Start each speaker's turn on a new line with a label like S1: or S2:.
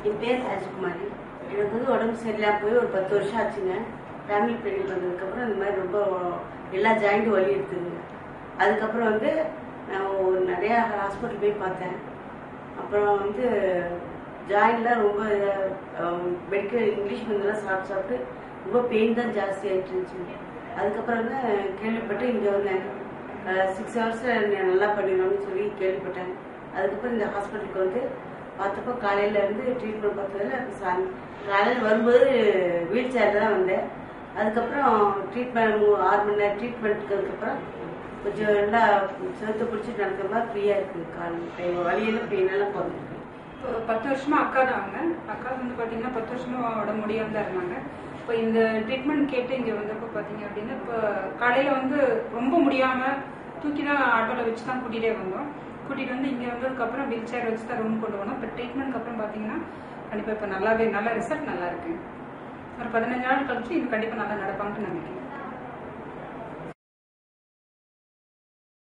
S1: என் பேர் ராஜகுமாரி. எனக்கு வந்து உடம்பு சரியில்லாம போய் ஒரு 10 வருஷம் ஆச்சுங்க. ஃபேமிலி பிளானிங் பண்ணதுக்கப்புறம் இந்த மாதிரி ரொம்ப எல்லா ஜாயிண்ட்டும் வலி எடுத்துங்க. அதுக்கப்புறம் வந்து நான் நிறையா ஹாஸ்பிட்டல் போய் பார்த்தேன். அப்புறம் வந்து ஜாயின்ட்லாம் ரொம்ப மெடிக்கல் இங்கிலீஷ் மருந்தெல்லாம் சாப்பிட்டு ரொம்ப பெயின் தான் ஜாஸ்தி ஆகிட்டு இருந்துச்சு. அதுக்கப்புறம் வந்து கேள்விப்பட்டு இங்கே வந்தேன். 6 ஹவர்ஸில் நல்லா பண்ணிடணும்னு சொல்லி கேள்விப்பட்டேன். அதுக்கப்புறம் இந்த ஹாஸ்பிட்டலுக்கு வந்து பார்த்தப்போ காலையில் இருந்து ட்ரீட்மெண்ட் பார்த்ததில் காலையில் வரும்போது வீல் சேரில் தான் வந்தேன். அதுக்கப்புறம் ட்ரீட்மெண்ட் 6 மணி நேரம் ட்ரீட்மெண்ட்டுக்கு அதுக்கப்புறம் கொஞ்சம் நல்லா செலுத்த பிடிச்சிட்டு நடக்கிற மாதிரி ஃப்ரீயாக இருக்குது. கால் கை வலியெல்லாம் பெயினெல்லாம் போகுது.
S2: இப்போ 10 வருஷமா அக்கா தான் அவங்க. அக்கா வந்து பார்த்தீங்கன்னா 10 வருஷமா உடம்பு முடியாமல் தான் இருந்தாங்க. இப்போ இந்த ட்ரீட்மெண்ட் கேட்டு இங்கே வந்தப்போ பார்த்தீங்க அப்படின்னா இப்போ காலையில் வந்து ரொம்ப முடியாமல் தூக்கி தான் ஆட்டோவில் வச்சு தான் கூட்டிகிட்டே வந்தோம். கூட்டிகிட்டு வந்து இங்கே வந்ததுக்கப்புறம் வீல் சேர் வச்சு தான் ரூம் கொண்டு போனோம். இப்போ ட்ரீட்மெண்ட்க்கு அப்புறம் பார்த்தீங்கன்னா கண்டிப்பாக இப்போ நல்ல ரிசல்ட் நல்லா இருக்கு. ஒரு 15 நாள் கழிச்சு இது கண்டிப்பாக நல்லா நடப்பாங்கன்னு நம்பிக்கை.